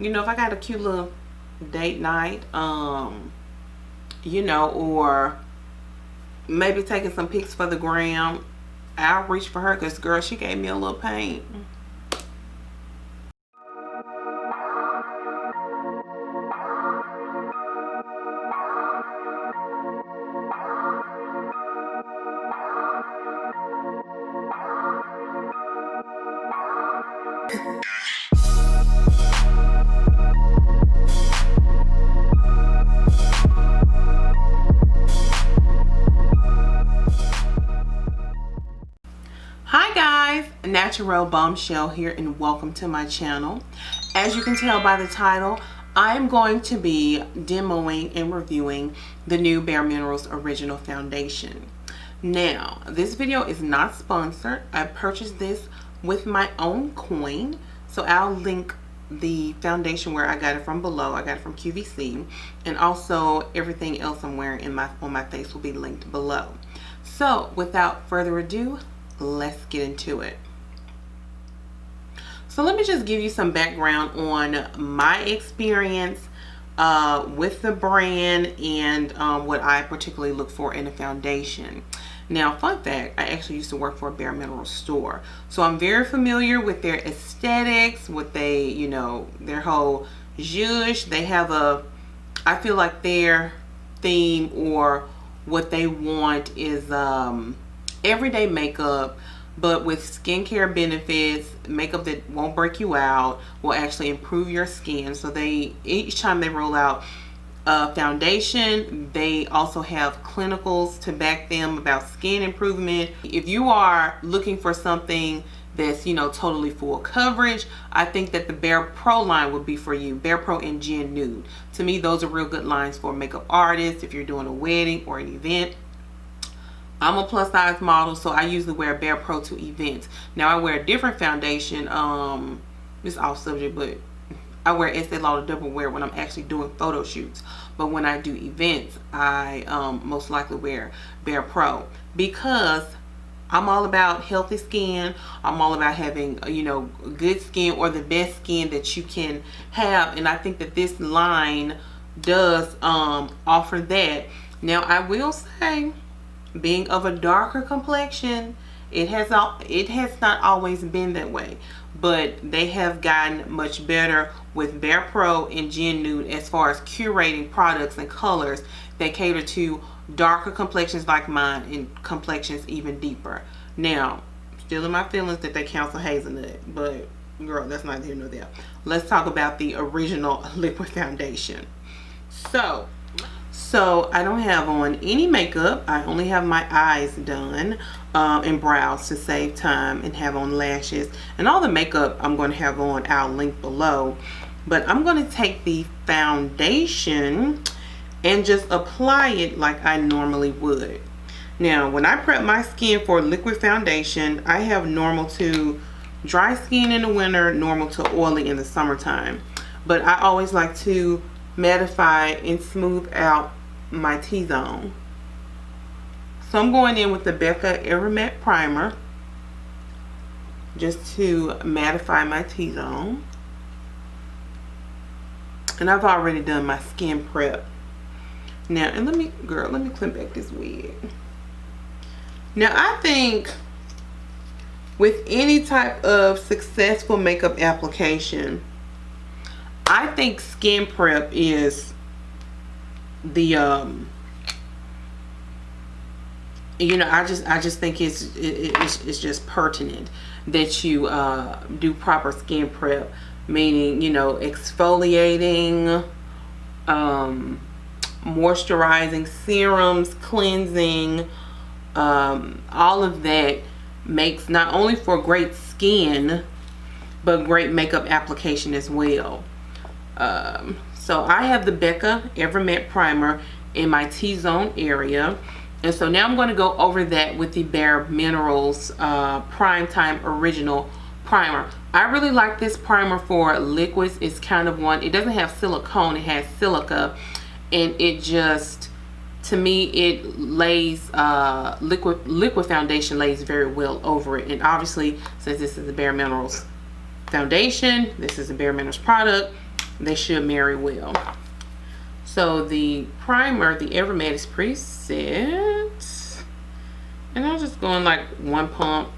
you know, if I got a cute little date night, you know, or maybe taking some pics for the gram, I'll reach for her, because girl, she gave me a little paint. Hi guys, Natural Bombshell here, and welcome to my channel. As you can tell by the title, I'm going to be demoing and reviewing the new BareMinerals Original Foundation. Now, this video is not sponsored. I purchased this with my own coin, so I'll link the foundation where I got it from below. I got it from QVC, and also everything else I'm wearing on my face will be linked below. So without further ado, let's get into it. So let me just give you some background on my experience with the brand and what I particularly look for in a foundation. Now, fun fact, I actually used to work for a BareMinerals store, so I'm very familiar with their aesthetics, what they, you know, their whole zhuzh. They have I feel like their theme or what they want is everyday makeup, but with skincare benefits, makeup that won't break you out, will actually improve your skin. So each time they roll out a foundation, they also have clinicals to back them about skin improvement. If you are looking for something that's, you know, totally full coverage, I think that the BarePro line would be for you. BarePro and G90. To me, those are real good lines for makeup artists if you're doing a wedding or an event. I'm a plus size model, so I usually wear BarePro to events. Now I wear a different foundation, it's off subject, but I wear Estee Lauder Double Wear when I'm actually doing photo shoots. But when I do events, I most likely wear BarePro, because I'm all about healthy skin. I'm all about having, you know, good skin, or the best skin that you can have. And I think that this line does offer that. Now I will say, being of a darker complexion, it has not always been that way, but they have gotten much better with BarePro and G90 as far as curating products and colors that cater to darker complexions like mine and complexions even deeper. Now, still in my feelings that they counsel hazelnut, but girl, that's neither here nor there. Let's talk about the original liquid foundation. So I don't have on any makeup. I only have my eyes done and brows to save time, and have on lashes. And all the makeup I'm going to have on, I'll link below. But I'm going to take the foundation and just apply it like I normally would. Now, when I prep my skin for liquid foundation, I have normal to dry skin in the winter, normal to oily in the summertime. But I always like to mattify and smooth out my T-zone. So I'm going in with the Becca Matte Primer just to mattify my T-zone. And I've already done my skin prep. Now, and let me clip back this wig. Now, I think with any type of successful makeup application, I think skin prep is the you know, I just think it's just pertinent that you do proper skin prep, meaning, you know, exfoliating, moisturizing, serums, cleansing, all of that makes not only for great skin but great makeup application as well. So I have the Becca Matte Primer in my T-zone area, and so now I'm going to go over that with the BareMinerals Prime Time Original Primer. I really like this primer for liquids. It's kind of one, it doesn't have silicone, it has silica, and it just, to me, it lays liquid foundation lays very well over it. And obviously, since this is the BareMinerals foundation, this is a BareMinerals product, they should marry well. So the primer, the Ever Matte, is pretty set, and I'm just going like one pump.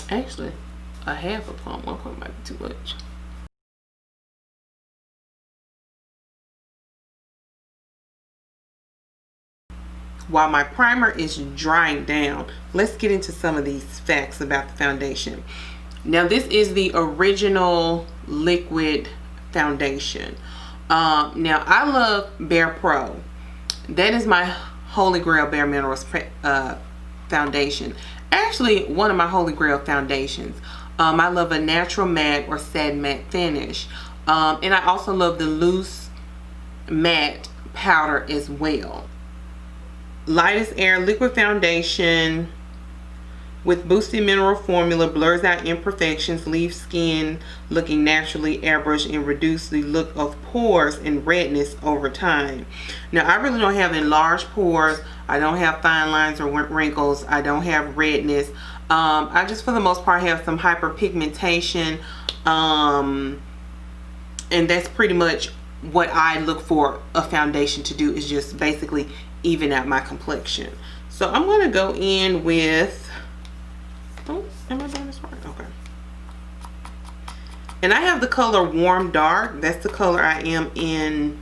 Actually, a half a pump. One pump might be too much. While my primer is drying down, let's get into some of these facts about the foundation. Now, this is the original liquid foundation. Now, I love BarePro. That is my holy grail BareMinerals foundation. Actually, one of my holy grail foundations. I love a natural matte or satin matte finish. And I also love the loose matte powder as well. Light as air liquid foundation with boosted mineral formula, blurs out imperfections, leaves skin looking naturally airbrushed, and reduce the look of pores and redness over time. Now, I really don't have enlarged pores. I don't have fine lines or wrinkles. I don't have redness. I just, for the most part, have some hyperpigmentation, and that's pretty much what I look for a foundation to do, is just basically even out my complexion. So I'm going to go in with, oh, am I doing this right? Okay. And I have the color Warm Dark. That's the color I am in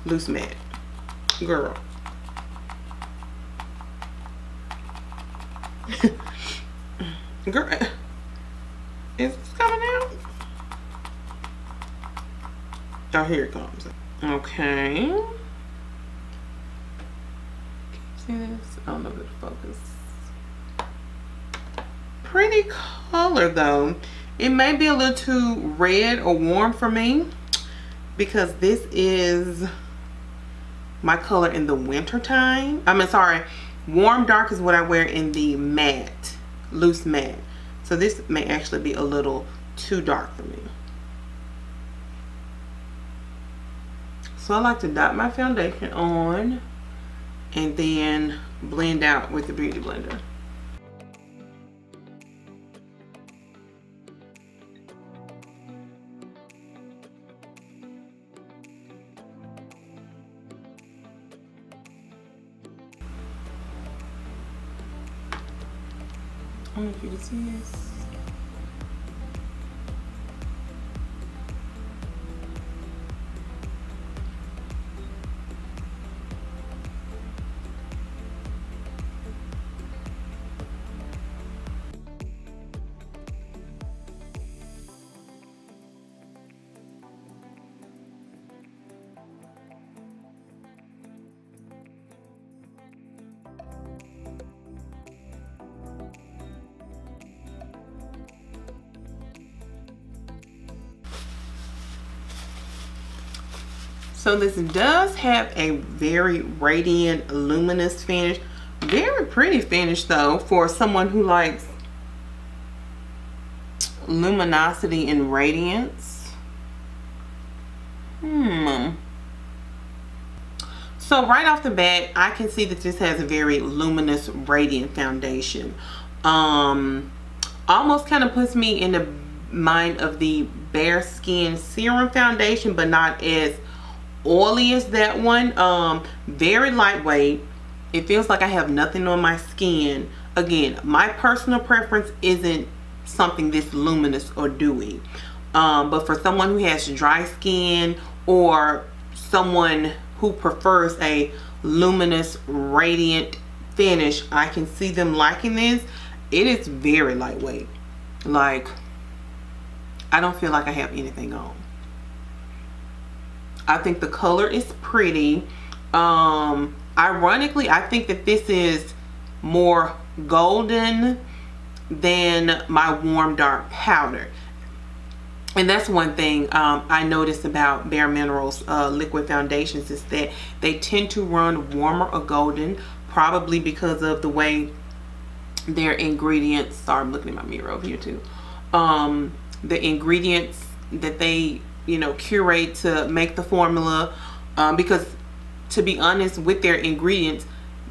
Loose Matte. Girl. Girl. Is this coming out? Oh, here it comes. Okay. See this? I don't know if it'll focus. Pretty color though. It may be a little too red or warm for me, because this is my color in the winter time. I mean, sorry, Warm Dark is what I wear in the matte, loose matte. So this may actually be a little too dark for me. So I like to dot my foundation on and then blend out with the Beauty Blender. I don't know if you can see this. So this does have a very radiant, luminous finish. Very pretty finish though, for someone who likes luminosity and radiance. So right off the bat, I can see that this has a very luminous, radiant foundation. Almost kind of puts me in the mind of the Bare Skin Serum Foundation, but not as oily as that one. Very lightweight. It feels like I have nothing on my skin. Again, my personal preference isn't something this luminous or dewy, but for someone who has dry skin or someone who prefers a luminous, radiant finish, I can see them liking this. It is very lightweight. Like, I don't feel like I have anything on. I think the color is pretty. Ironically, I think that this is more golden than my Warm Dark powder. And that's one thing I noticed about BareMinerals liquid foundations, is that they tend to run warmer or golden, probably because of the way their ingredients, sorry, I'm looking at my mirror over here too, the ingredients that they, you know, curate to make the formula, because to be honest, with their ingredients,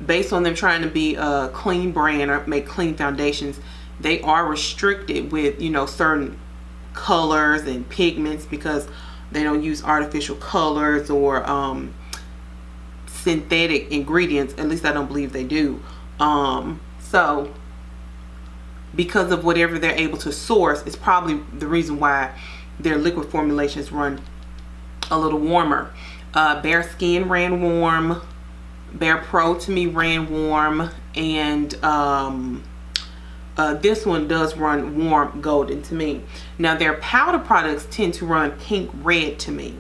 based on them trying to be a clean brand or make clean foundations, they are restricted with, you know, certain colors and pigments because they don't use artificial colors or synthetic ingredients. At least I don't believe they do. So because of whatever they're able to source, it's probably the reason why their liquid formulations run a little warmer. Bare Skin ran warm, BarePro to me ran warm, and this one does run warm golden to me. Now their powder products tend to run pink red to me.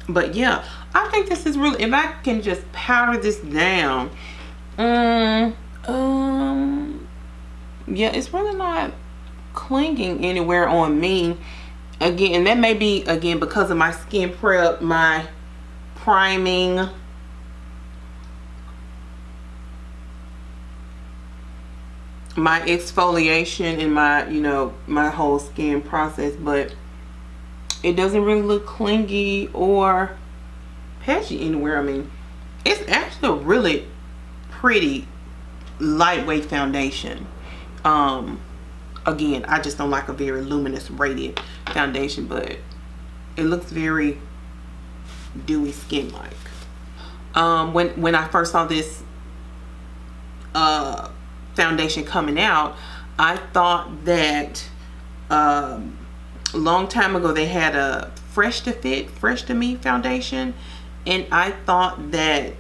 But yeah, I think this is really, if I can just powder this down, yeah, it's really not clinging anywhere on me. Again, and that may be, again, because of my skin prep, my priming, my exfoliation, and my, you know, my whole skin process, but it doesn't really look clingy or patchy anywhere. I mean, it's actually a really pretty lightweight foundation. Again, I just don't like a very luminous radiant foundation, but it looks very dewy skin like. When I first saw this foundation coming out, I thought that long time ago they had a Fresh to Fit, Fresh to Me foundation, and I thought that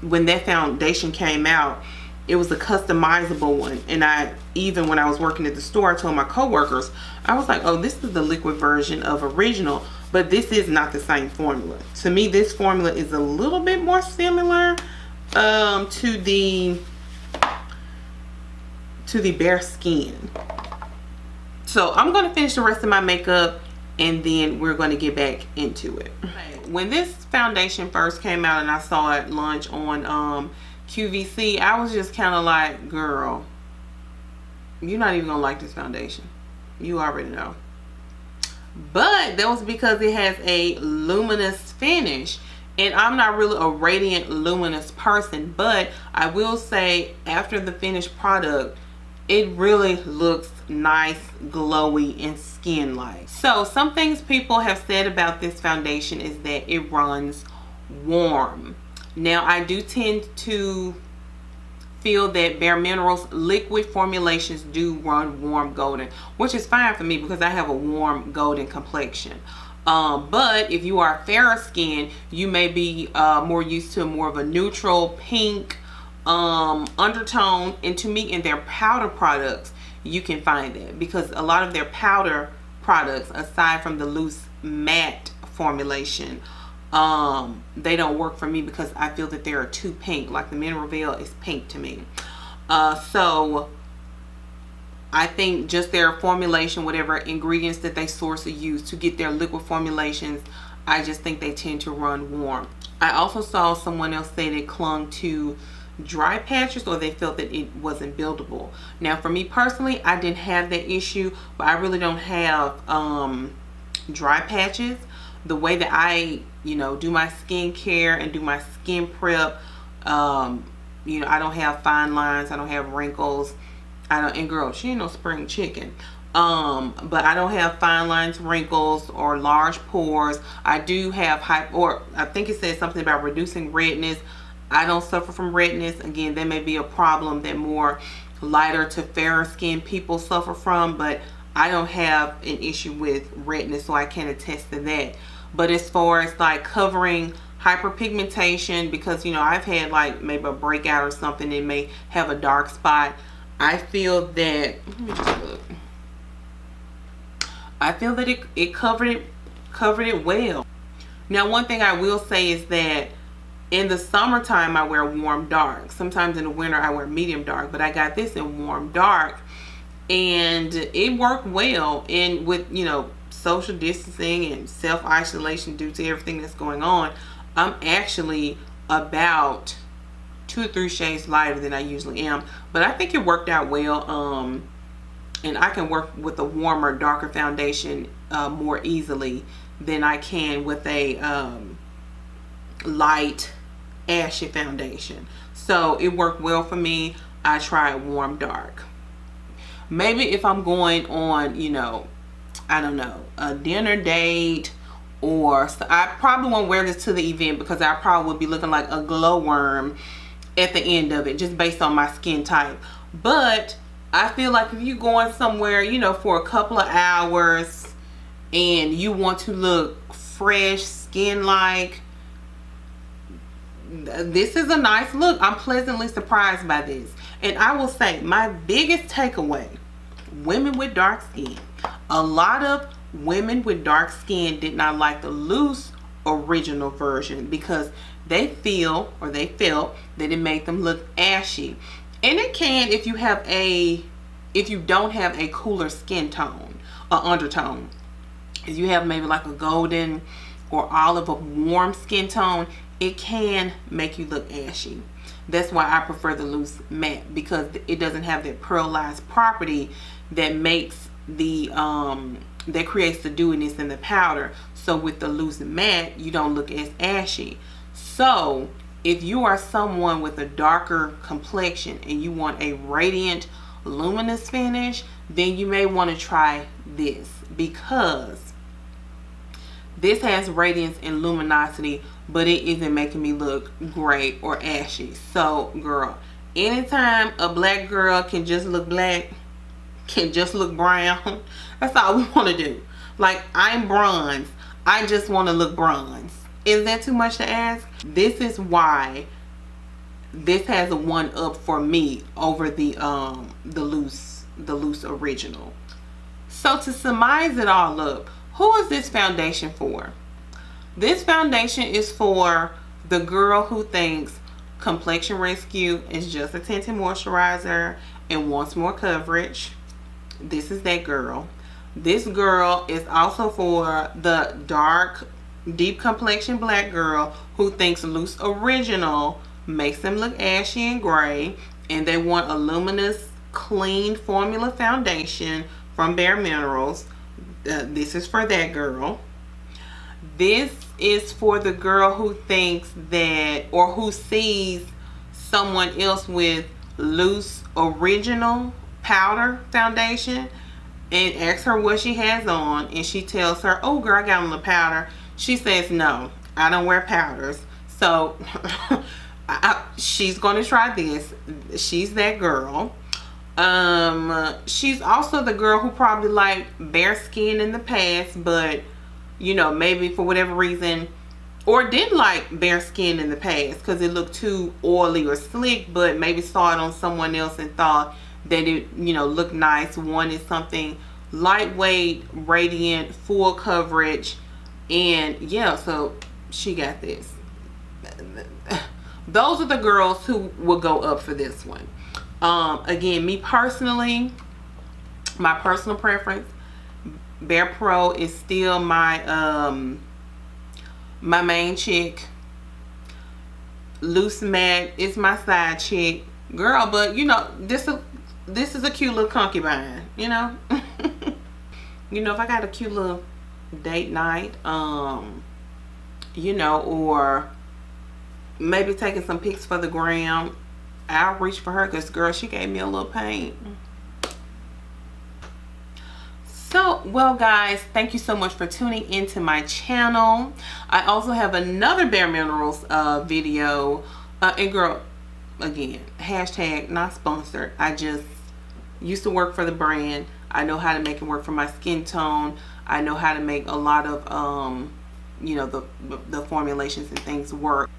when that foundation came out, it was a customizable one. And even when I was working at the store, I told my co-workers, I was like, oh, this is the liquid version of original, but this is not the same formula. To me, this formula is a little bit more similar to the Bare Skin. So I'm going to finish the rest of my makeup and then we're going to get back into it. When this foundation first came out and I saw it launch on QVC, I was just kind of like, girl, you're not even gonna like this foundation. You already know. But that was because it has a luminous finish, and I'm not really a radiant luminous person, but I will say after the finished product, it really looks nice, glowy, and skin like. So some things people have said about this foundation is that it runs warm. Now I do tend to feel that BareMinerals liquid formulations do run warm golden, which is fine for me because I have a warm golden complexion. But if you are fairer skin, you may be more used to more of a neutral pink undertone. And to me, in their powder products, you can find that, because a lot of their powder products, aside from the loose matte formulation, they don't work for me because I feel that they are too pink. Like the Mineral Veil is pink to me. So I think just their formulation, whatever ingredients that they source or use to get their liquid formulations, I just think they tend to run warm. I also saw someone else say they clung to dry patches, or they felt that it wasn't buildable. Now for me personally, I didn't have that issue, but I really don't have dry patches. The way that I, you know, do my skincare and do my skin prep, you know, I don't have fine lines, I don't have wrinkles, and girl, she ain't no spring chicken. But I don't have fine lines, wrinkles, or large pores. I do have or I think it says something about reducing redness. I don't suffer from redness. Again, that may be a problem that more lighter to fairer skin people suffer from, but I don't have an issue with redness, so I can attest to that. But as far as like covering hyperpigmentation, because, you know, I've had like maybe a breakout or something, it may have a dark spot. I feel that, let me just look. I feel that it covered it well. Now, one thing I will say is that in the summertime I wear warm dark. Sometimes in the winter I wear medium dark, but I got this in warm dark, and it worked well. And with, you know, social distancing and self-isolation due to everything that's going on, I'm actually about 2 or 3 shades lighter than I usually am, but I think it worked out well. And I can work with a warmer, darker foundation more easily than I can with a light, ashy foundation. So it worked well for me. I tried warm dark. maybe if I'm going on, you know, I don't know, a dinner date, or so I probably won't wear this to the event because I probably would be looking like a glowworm at the end of it, just based on my skin type. But I feel like if you're going somewhere, you know, for a couple of hours and you want to look fresh, skin-like, this is a nice look. I'm pleasantly surprised by this. And I will say, my biggest takeaway, women with dark skin. A lot of women with dark skin did not like the loose original version because they felt that it made them look ashy. And it can if you don't have a cooler skin tone or undertone. If you have maybe like a golden or olive, a warm skin tone, it can make you look ashy. That's why I prefer the loose matte, because it doesn't have that pearlized property that makes the that creates the dewiness in the powder. So with the loose matte, you don't look as ashy. So if you are someone with a darker complexion and you want a radiant, luminous finish, then you may want to try this, because this has radiance and luminosity, but it isn't making me look gray or ashy. So girl, anytime a black girl can just look black, can just look brown, that's all we want to do. Like, I'm bronze, I just want to look bronze. Is that too much to ask? This is why this has a 1-up for me over the loose original. So to surmise it all up, who is this foundation for? This foundation is for the girl who thinks Complexion Rescue is just a tinted moisturizer and wants more coverage. This is that girl. This girl is also for the dark, deep complexion black girl who thinks loose original makes them look ashy and gray, and they want a luminous, clean formula foundation from BareMinerals. This is for that girl. This is for the girl who thinks that, or who sees someone else with loose original powder foundation and asks her what she has on, and she tells her, oh girl, I got on the powder. She says, no, I don't wear powders. So she's going to try this. She's that girl. She's also the girl who probably liked bare skin in the past, but you know, maybe for whatever reason, or did like bare skin in the past because it looked too oily or slick, but maybe saw it on someone else and thought that it, you know, looked nice, wanted something lightweight, radiant, full coverage. And yeah, so she got this. Those are the girls who will go up for this one. Again, me personally, my personal preference, BarePro is still my my main chick. Loose matte is my side chick, girl. But you know, this is a cute little concubine, you know. You know, if I got a cute little date night, you know, or maybe taking some pics for the gram, I'll reach for her, because girl, she gave me a little paint. So, well guys, thank you so much for tuning into my channel. I also have another BareMinerals video, and girl, again, hashtag not sponsored. I just used to work for the brand. I know how to make it work for my skin tone. I know how to make a lot of you know, the formulations and things work.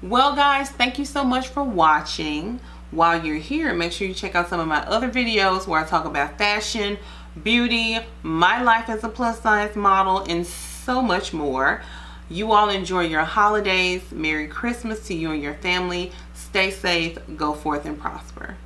Well guys, thank you so much for watching. While you're here, make sure you check out some of my other videos where I talk about fashion, beauty, my life as a plus size model, and so much more. You all enjoy your holidays. Merry Christmas to you and your family. Stay safe, go forth and prosper.